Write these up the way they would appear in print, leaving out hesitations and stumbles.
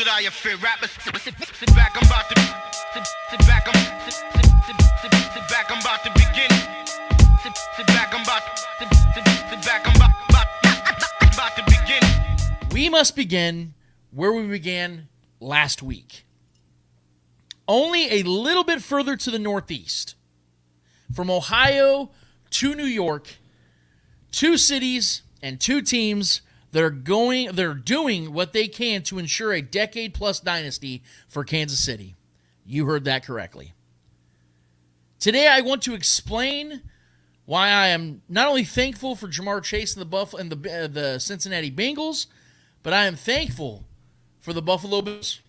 that I fear rappers. Sit back, I'm about to. Sit back, sit back, I'm about to begin. Sit back, I'm about to. Sit back, I'm about to begin. We must begin where we began last week. Only a little bit further to the northeast. From Ohio to New York, two cities and two teams that are doing what they can to ensure a decade-plus dynasty for Kansas City. You heard that correctly. Today, I want to explain why I am not only thankful for Jamar Chase and the Cincinnati Bengals, but I am thankful for the Buffalo Bills.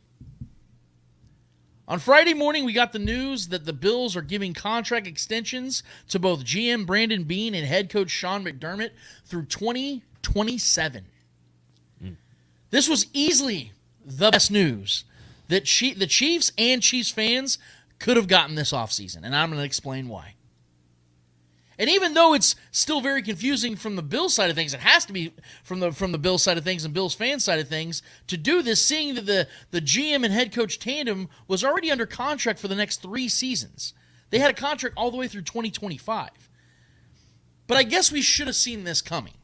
On Friday morning, we got the news that the Bills are giving contract extensions to both GM Brandon Beane and head coach Sean McDermott through 2027. This was easily the best news that the Chiefs and Chiefs fans could have gotten this offseason, and I'm going to explain why. And even though it's still very confusing from the Bills side of things, it has to be from the Bills side of things and Bills fan side of things to do this, seeing that the GM and head coach tandem was already under contract for the next 3 seasons. They had a contract all the way through 2025. But I guess we should have seen this coming,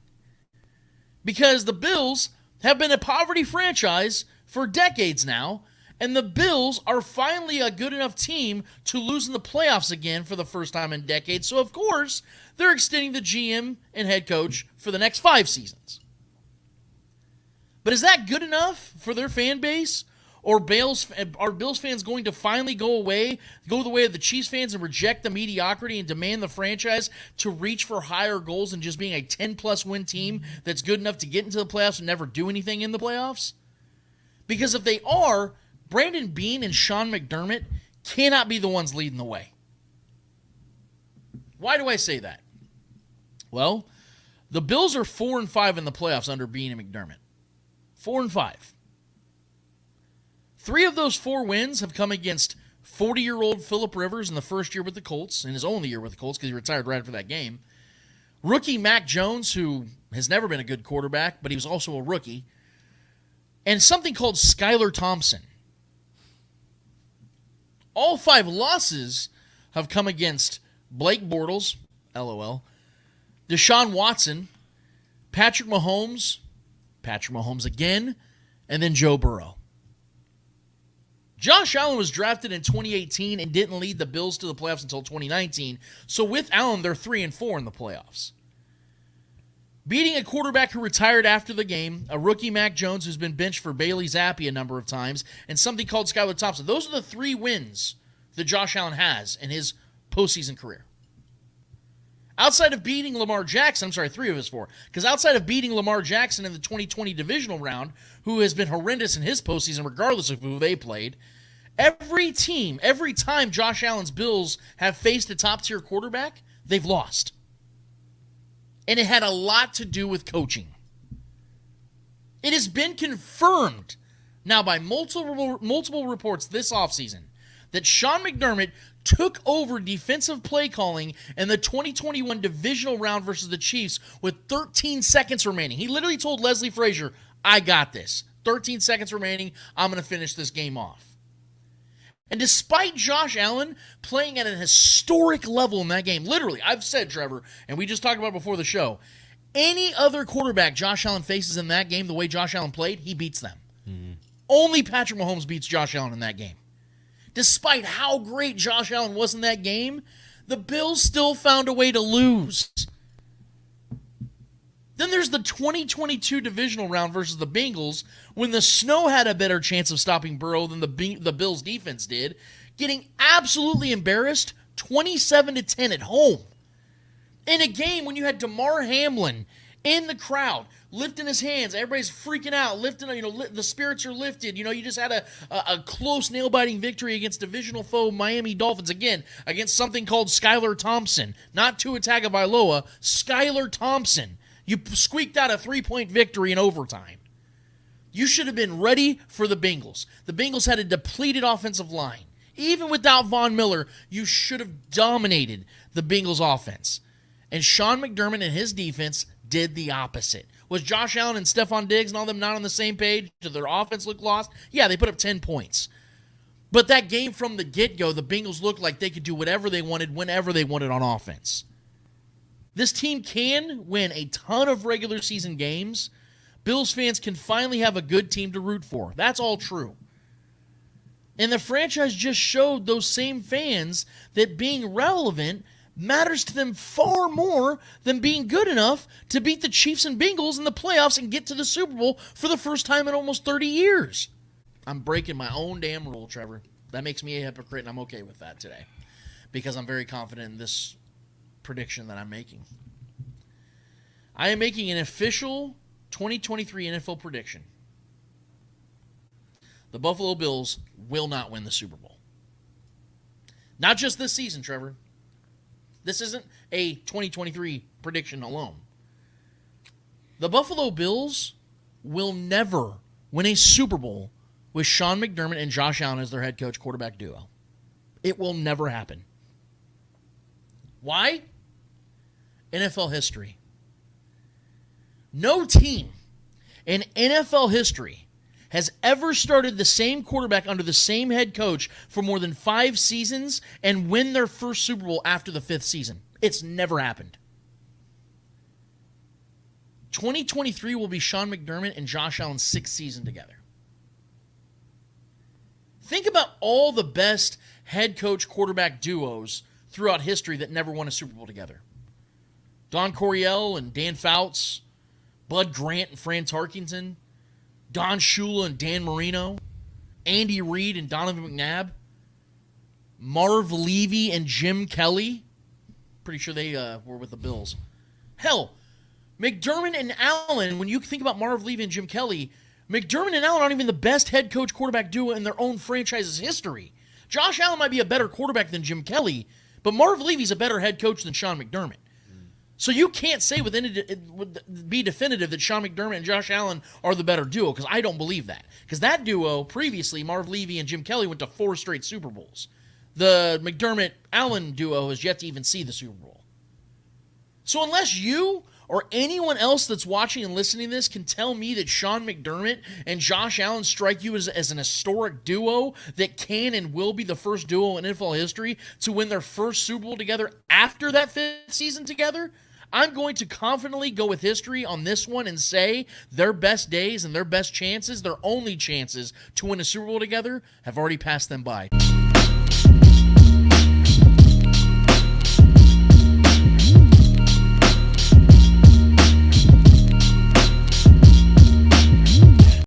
because the Bills have been a poverty franchise for decades now, and the Bills are finally a good enough team to lose in the playoffs again for the first time in decades. So, of course, they're extending the GM and head coach for the next 5 seasons. But is that good enough for their fan base? Or are Bills fans going to finally go the way of the Chiefs fans and reject the mediocrity and demand the franchise to reach for higher goals than just being a 10-plus win team that's good enough to get into the playoffs and never do anything in the playoffs? Because if they are, Brandon Beane and Sean McDermott cannot be the ones leading the way. Why do I say that? Well, the Bills are 4-5 in the playoffs under Beane and McDermott. 4-5. 3 of those 4 wins have come against 40-year-old Phillip Rivers in the first year with the Colts, in his only year with the Colts because he retired right after that game. Rookie Mac Jones, who has never been a good quarterback, but he was also a rookie. And something called Skylar Thompson. All 5 losses have come against Blake Bortles, LOL, Deshaun Watson, Patrick Mahomes again, and then Joe Burrow. Josh Allen was drafted in 2018 and didn't lead the Bills to the playoffs until 2019, so with Allen, they're 3-4 in the playoffs. Beating a quarterback who retired after the game, a rookie Mac Jones who's been benched for Bailey Zappi a number of times, and something called Skylar Thompson. Those are the 3 wins that Josh Allen has in his postseason career. Outside of beating Lamar Jackson, 3 of his 4, because outside of beating Lamar Jackson in the 2020 divisional round, who has been horrendous in his postseason regardless of who they played, every time Josh Allen's Bills have faced a top-tier quarterback, they've lost. And it had a lot to do with coaching. It has been confirmed now by multiple reports this offseason that Sean McDermott took over defensive play calling in the 2021 divisional round versus the Chiefs with 13 seconds remaining. He literally told Leslie Frazier, I got this. 13 seconds remaining. I'm going to finish this game off. And despite Josh Allen playing at an historic level in that game, literally, I've said, Trevor, and we just talked about it before the show, any other quarterback Josh Allen faces in that game, the way Josh Allen played, he beats them. Mm-hmm. Only Patrick Mahomes beats Josh Allen in that game. Despite how great Josh Allen was in that game, the Bills still found a way to lose. Then there's the 2022 divisional round versus the Bengals, when the Snow had a better chance of stopping Burrow than the Bills' defense did, getting absolutely embarrassed 27-10 at home. In a game when you had Damar Hamlin in the crowd, lifting his hands, everybody's freaking out, lifting, the spirits are lifted. You just had a close nail-biting victory against divisional foe Miami Dolphins, again, against something called Skylar Thompson, not Tua Tagovailoa, Skylar Thompson. You squeaked out a 3-point victory in overtime. You should have been ready for the Bengals. The Bengals had a depleted offensive line. Even without Von Miller, you should have dominated the Bengals offense. And Sean McDermott and his defense did the opposite. Was Josh Allen and Stephon Diggs and all them not on the same page? Did their offense look lost? Yeah, they put up 10 points. But that game from the get-go, the Bengals looked like they could do whatever they wanted, whenever they wanted on offense. This team can win a ton of regular season games. Bills fans can finally have a good team to root for. That's all true. And the franchise just showed those same fans that being relevant matters to them far more than being good enough to beat the Chiefs and Bengals in the playoffs and get to the Super Bowl for the first time in almost 30 years. I'm breaking my own damn rule, Trevor. That makes me a hypocrite, and I'm okay with that today because I'm very confident in this prediction that I'm making. I am making an official 2023 NFL prediction. The Buffalo Bills will not win the Super Bowl. Not just this season, Trevor. This isn't a 2023 prediction alone. The Buffalo Bills will never win a Super Bowl with Sean McDermott and Josh Allen as their head coach quarterback duo. It will never happen. Why? NFL history. No team in NFL history has ever started the same quarterback under the same head coach for more than 5 seasons and win their first Super Bowl after the 5th season. It's never happened. 2023 will be Sean McDermott and Josh Allen's 6th season together. Think about all the best head coach quarterback duos throughout history that never won a Super Bowl together. Don Coryell and Dan Fouts, Bud Grant and Fran Tarkenton, Don Shula and Dan Marino, Andy Reid and Donovan McNabb, Marv Levy and Jim Kelly. Pretty sure they were with the Bills. Hell, McDermott and Allen, when you think about Marv Levy and Jim Kelly, McDermott and Allen aren't even the best head coach quarterback duo in their own franchise's history. Josh Allen might be a better quarterback than Jim Kelly, but Marv Levy's a better head coach than Sean McDermott. So you can't say be definitive that Sean McDermott and Josh Allen are the better duo, because I don't believe that. Because that duo, previously, Marv Levy and Jim Kelly went to 4 straight Super Bowls. The McDermott-Allen duo has yet to even see the Super Bowl. So unless you or anyone else that's watching and listening to this can tell me that Sean McDermott and Josh Allen strike you as an historic duo that can and will be the first duo in NFL history to win their first Super Bowl together after that 5th season together, I'm going to confidently go with history on this one and say their best days and their best chances, their only chances to win a Super Bowl together, have already passed them by.